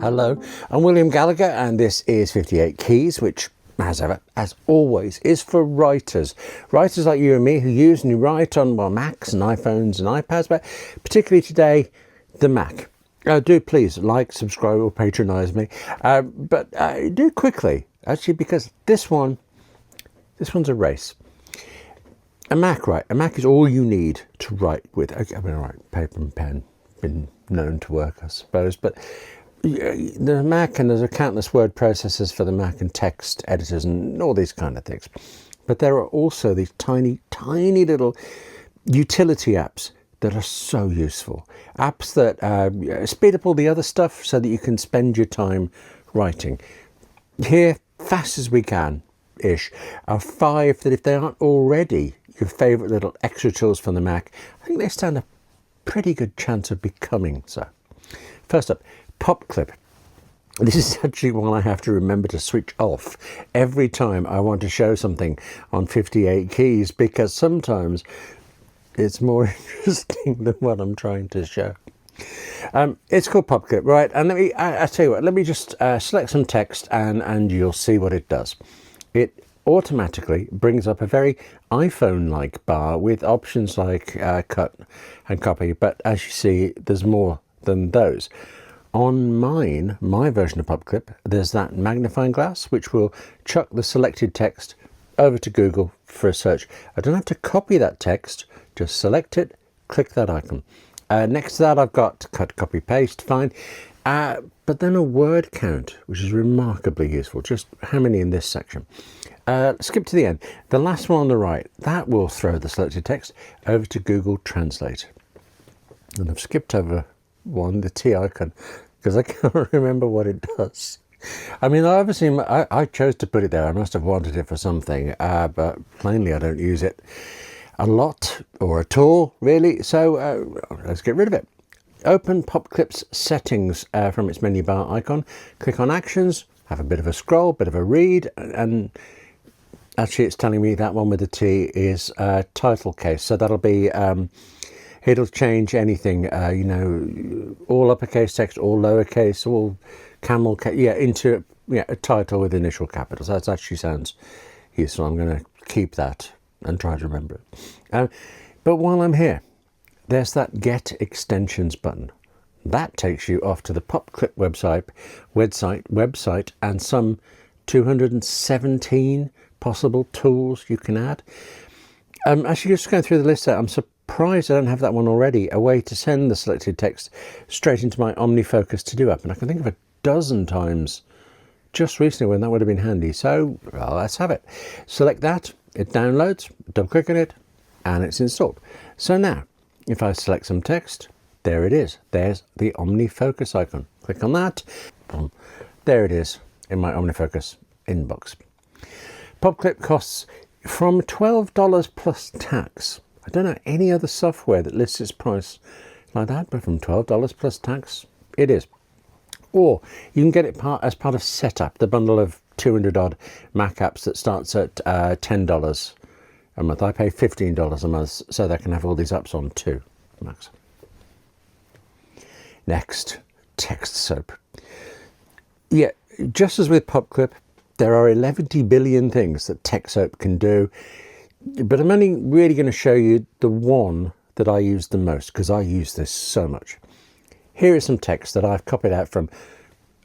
Hello, I'm William Gallagher and this is 58 Keys, which as ever, as always, is for writers. Writers like you and me who use and write on, well, Macs and iPhones and iPads, but particularly today, the Mac. Do please like, subscribe or patronise me, but do quickly, actually, because this one's a race. A Mac, right? A Mac is all you need to write with. Okay, I mean, all right, paper and pen, been known to work, I suppose, but the Mac, and there's a countless word processors for the Mac and text editors and all these kind of things. But there are also these tiny, tiny little utility apps that are so useful. Apps that speed up all the other stuff so that you can spend your time writing. Here, fast as we can-ish, are 5 that if they aren't already your favourite little extra tools from the Mac, I think they stand a pretty good chance of becoming so. First up, PopClip. This is actually one I have to remember to switch off every time I want to show something on 58 Keys, because sometimes it's more interesting than what I'm trying to show. It's called PopClip, right? And let me, I tell you what, let me just select some text and you'll see what it does. It automatically brings up a very iPhone-like bar with options like cut and copy, but as you see, there's more than those. On my version of PopClip, there's that magnifying glass which will chuck the selected text over to Google for a search. I don't have to copy that text, just select it, click that icon. Next to that I've got cut, copy, paste, fine. But then a word count, which is remarkably useful. Just how many in this section? Skip to the end. The last one on the right, that will throw the selected text over to Google Translate. And I've skipped over one, the T icon, because I can't remember what it does. I mean, obviously I chose to put it there. I must have wanted it for something, but plainly I don't use it a lot or at all, really. So let's get rid of it. Open PopClip's settings from its menu bar icon. Click on Actions, have a bit of a scroll, bit of a read, and actually it's telling me that one with the T is title case. So that'll be it'll change anything, you know, all uppercase text, all lowercase, all camel case, yeah, into a title with initial capitals. That actually sounds useful. I'm going to keep that and try to remember it. But while I'm here, there's that Get Extensions button. That takes you off to the PopClip website and some 217 possible tools you can add. Actually, just going through the list there, I'm surprised I don't have that one already, a way to send the selected text straight into my OmniFocus to-do app. And I can think of a dozen times just recently when that would have been handy. So, well, let's have it. Select that, it downloads, double click on it, and it's installed. So now, if I select some text, there it is. There's the OmniFocus icon. Click on that. Boom. There it is in my OmniFocus inbox. PopClip costs from $12 plus tax. I don't know any other software that lists its price like that, but from $12 plus tax, it is. Or you can get it as part of Setup, the bundle of 200 odd Mac apps that starts at $10 a month. I pay $15 a month so they can have all these apps on too, Max. Next, TextSoap. Yeah, just as with PopClip, there are 11 billion things that TextSoap can do, but I'm only really going to show you the one that I use the most, because I use this so much. Here is some text that I've copied out from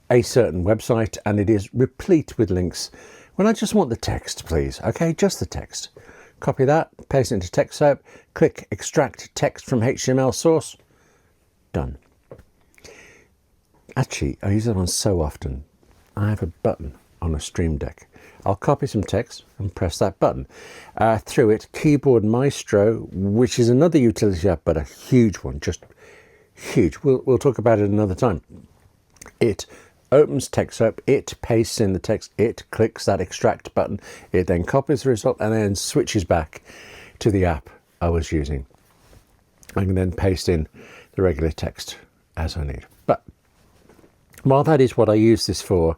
a certain website, and it is replete with links. When I just want the text, please, okay, just the text. Copy that, paste it into TextSoap, click Extract Text from HTML Source, done. Actually, I use that one so often. I have a button on a Stream Deck. I'll copy some text and press that button. Through it, Keyboard Maestro, which is another utility app, but a huge one, just huge. We'll talk about it another time. It opens TextSoap, it pastes in the text, it clicks that extract button, it then copies the result and then switches back to the app I was using. I can then paste in the regular text as I need. But while that is what I use this for,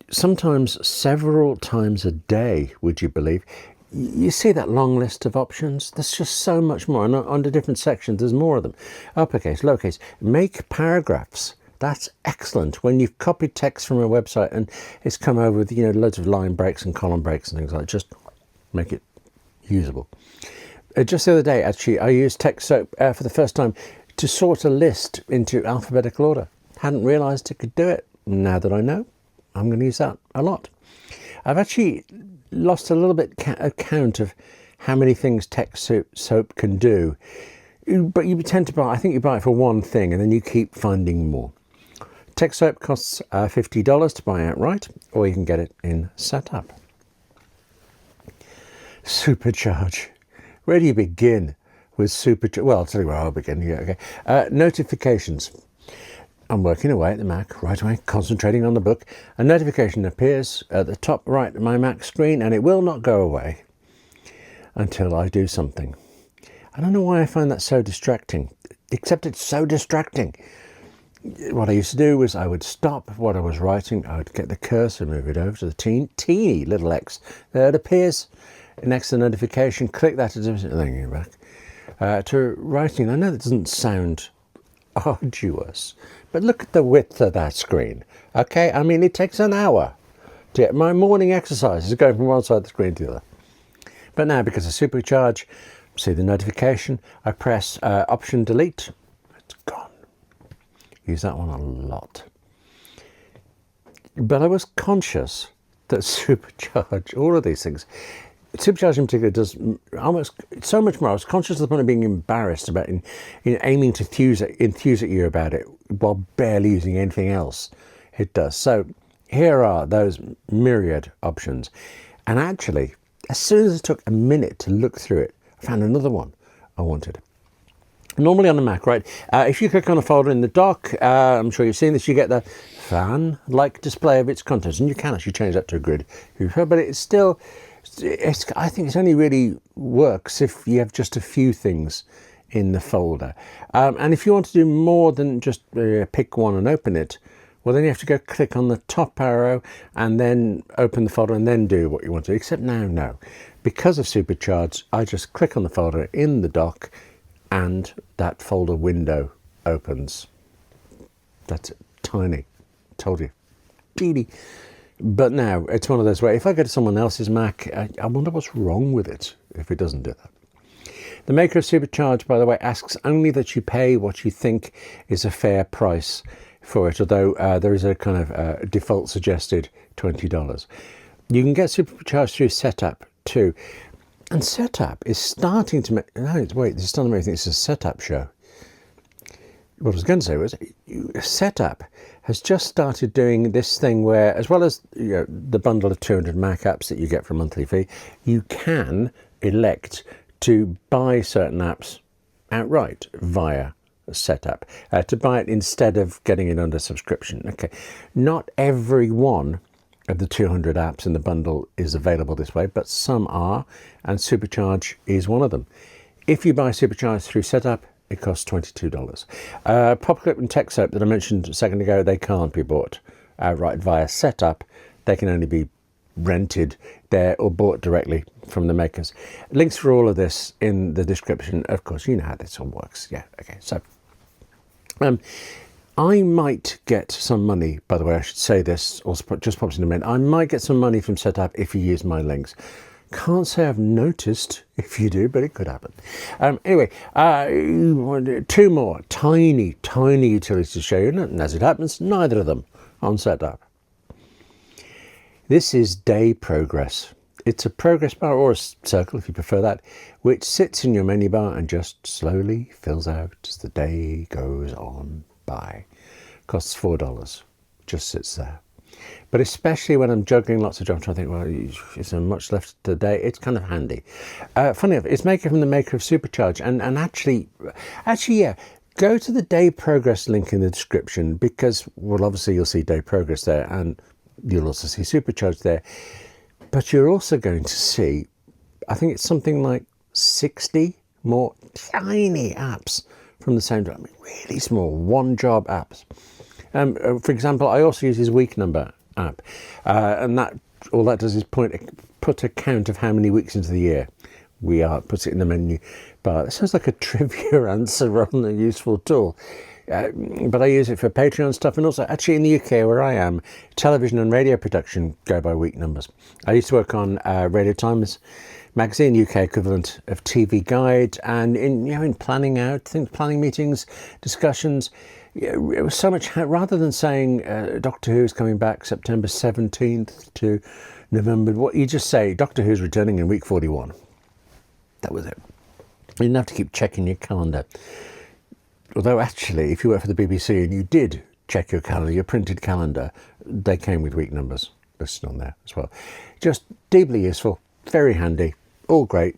sometimes several times a day, would you believe, you see that long list of options. There's just so much more, and under different sections there's more of them. Uppercase, lowercase, make paragraphs That's excellent. When you've copied text from a website and it's come over with, loads of line breaks and column breaks and things like that, just make it usable. Just the other day, actually, I used TextSoap for the first time to sort a list into alphabetical order. Hadn't realised it could do it. Now that I know, I'm going to use that a lot. I've actually lost a little bit count of how many things TextSoap can do. But you tend to buy, I think you buy it for one thing and then you keep finding more. TextSoap costs $50 to buy outright, or you can get it in setup. Supercharge. Where do you begin with Supercharge? Well, I'll tell you where I'll begin. Yeah, okay. Notifications. I'm working away at the Mac, right away, concentrating on the book. A notification appears at the top right of my Mac screen, and it will not go away until I do something. I don't know why I find that so distracting, except it's so distracting. What I used to do was I would stop what I was writing, I would get the cursor, move it over to the teeny little X. There it appears next to the notification, click that, then you're back to writing. I know that doesn't sound arduous, but look at the width of that screen. Okay, I mean, it takes an hour to get my morning exercise is going from one side of the screen to the other. But now, because of Supercharge, see the notification, I press Option Delete, it's gone. Use that one a lot. But I was conscious that Supercharge, all of these things, Supercharge in particular does almost so much more. I was conscious of the point of being embarrassed about aiming to enthuse at you about it while barely using anything else it does. So here are those myriad options. And actually, as soon as it took a minute to look through it, I found another one I wanted. Normally on the Mac, right, if you click on a folder in the dock, I'm sure you've seen this, you get the fan-like display of its contents. And you can actually change that to a grid, but it's still... I think it only really works if you have just a few things in the folder. And if you want to do more than just pick one and open it, well, then you have to go click on the top arrow and then open the folder and then do what you want to do. Except now, no. Because of Supercharge, I just click on the folder in the dock and that folder window opens. That's it. Tiny. Told you. Teeny. But now, it's one of those where if I go to someone else's Mac, I wonder what's wrong with it if it doesn't do that. The maker of Supercharge, by the way, asks only that you pay what you think is a fair price for it, although there is a kind of default suggested $20. You can get Supercharge through Setup too. And Setup is starting to make... No, wait, it's starting to make me think it's a setup show. What I was going to say was Setup has just started doing this thing where, as well as the bundle of 200 Mac apps that you get for a monthly fee, you can elect to buy certain apps outright via Setup, to buy it instead of getting it under subscription. Okay, not every one of the 200 apps in the bundle is available this way, but some are, and Supercharge is one of them. If you buy Supercharge through Setup, it costs $22. PopClip and TextSoap that I mentioned a second ago, they can't be bought outright via Setup. They can only be rented there or bought directly from the makers. Links for all of this in the description. Of course, you know how this all works. Yeah, okay. So I might get some money, by the way, I should say this, or just pops in a minute. I might get some money from Setup if you use my links. Can't say I've noticed if you do, but it could happen. Anyway, two more tiny utilities to show you, and as it happens, neither of them on Setup. This is Day Progress. It's a progress bar, or a circle if you prefer that, which sits in your menu bar and just slowly fills out as the day goes on by. Costs $4, just sits there. But especially when I'm juggling lots of jobs, I think, well, is there much left today? It's kind of handy. Funny enough, it's maker from the maker of Supercharge. And actually, yeah, go to the Day Progress link in the description because, well, obviously you'll see Day Progress there and you'll also see Supercharge there. But you're also going to see, I think it's something like 60 more tiny apps from the same time. I mean, really small, one-job apps. For example, I also use his week number app, and that all that does is put a count of how many weeks into the year we are, puts it in the menu bar. It sounds like a trivia answer rather than a useful tool. but I use it for Patreon stuff, and also actually in the UK where I am, television and radio production go by week numbers. I used to work on Radio Times magazine, UK equivalent of TV Guide, and in planning out things, planning meetings, discussions. It was so much, rather than saying Doctor Who's coming back September 17th to November, what you just say, Doctor Who's returning in week 41. That was it. You didn't have to keep checking your calendar. Although actually, if you work for the BBC and you did check your calendar, your printed calendar, they came with week numbers listed on there as well. Just deeply useful, very handy, all great.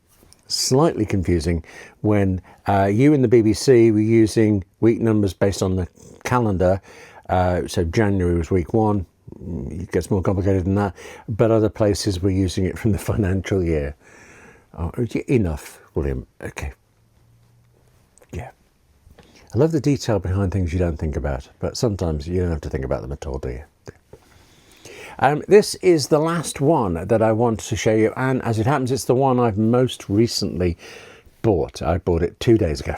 Slightly confusing when you and the BBC were using week numbers based on the calendar. So January was week 1. It gets more complicated than that. But other places were using it from the financial year. Oh, enough, William. Okay. Yeah. I love the detail behind things you don't think about, but sometimes you don't have to think about them at all, do you? This is the last one that I want to show you, and as it happens, it's the one I've most recently bought. I bought it 2 days ago.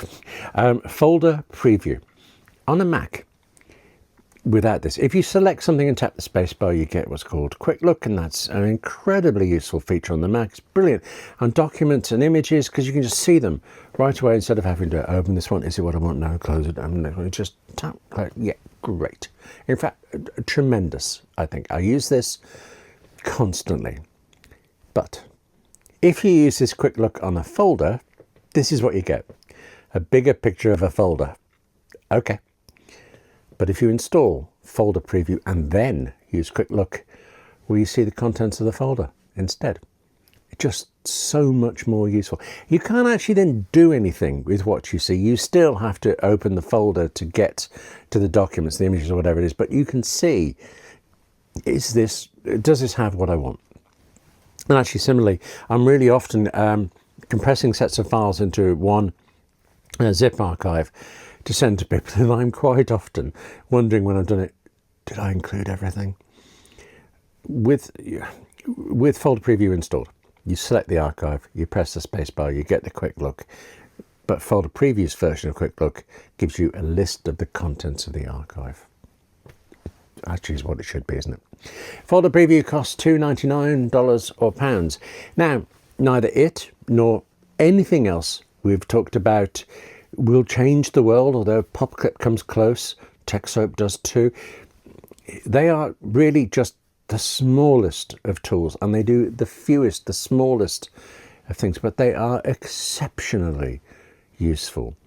Folder preview on a Mac. Without this, if you select something and tap the spacebar, you get what's called Quick Look, and that's an incredibly useful feature on the Mac. It's brilliant on documents and images because you can just see them right away instead of having to open this one. Is it what I want? No, close it. I'm going to just tap. Yeah, great. In fact, tremendous, I think. I use this constantly. But if you use this Quick Look on a folder, this is what you get. A bigger picture of a folder. Okay. But if you install Folder Preview and then use Quick Look, well, you see the contents of the folder instead. It's just so much more useful. You can't actually then do anything with what you see. You still have to open the folder to get to the documents, the images or whatever it is, but you can see, does this have what I want? And actually similarly, I'm really often compressing sets of files into one zip archive to send to people, and I'm quite often wondering when I've done it, did I include everything? With Folder Preview installed, you select the archive, you press the spacebar, you get the Quick Look, but Folder Preview's version of Quick Look gives you a list of the contents of the archive. Actually is what it should be, isn't it? Folder Preview costs $2.99 or pounds. Now, neither it nor anything else we've talked about will change the world, although PopClip comes close, TextSoap does too. They are really just the smallest of tools, and they do the fewest, the smallest of things, but they are exceptionally useful.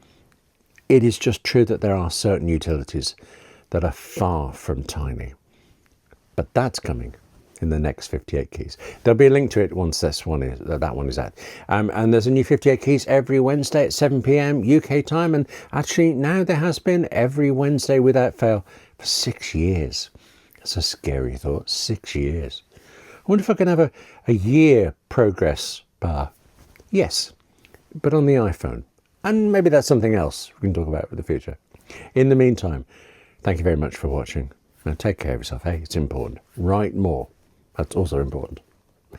It is just true that there are certain utilities that are far from tiny, but that's coming in the next 58 keys. There'll be a link to it once that one is out. And there's a new 58 keys every Wednesday at 7 p.m. UK time. And actually now there has been every Wednesday without fail for 6 years. That's a scary thought, 6 years. I wonder if I can have a year progress bar. Yes, but on the iPhone. And maybe that's something else we can talk about in the future. In the meantime, thank you very much for watching. Now take care of yourself. Hey, it's important. Write more. That's also important.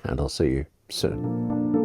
And I'll see you soon.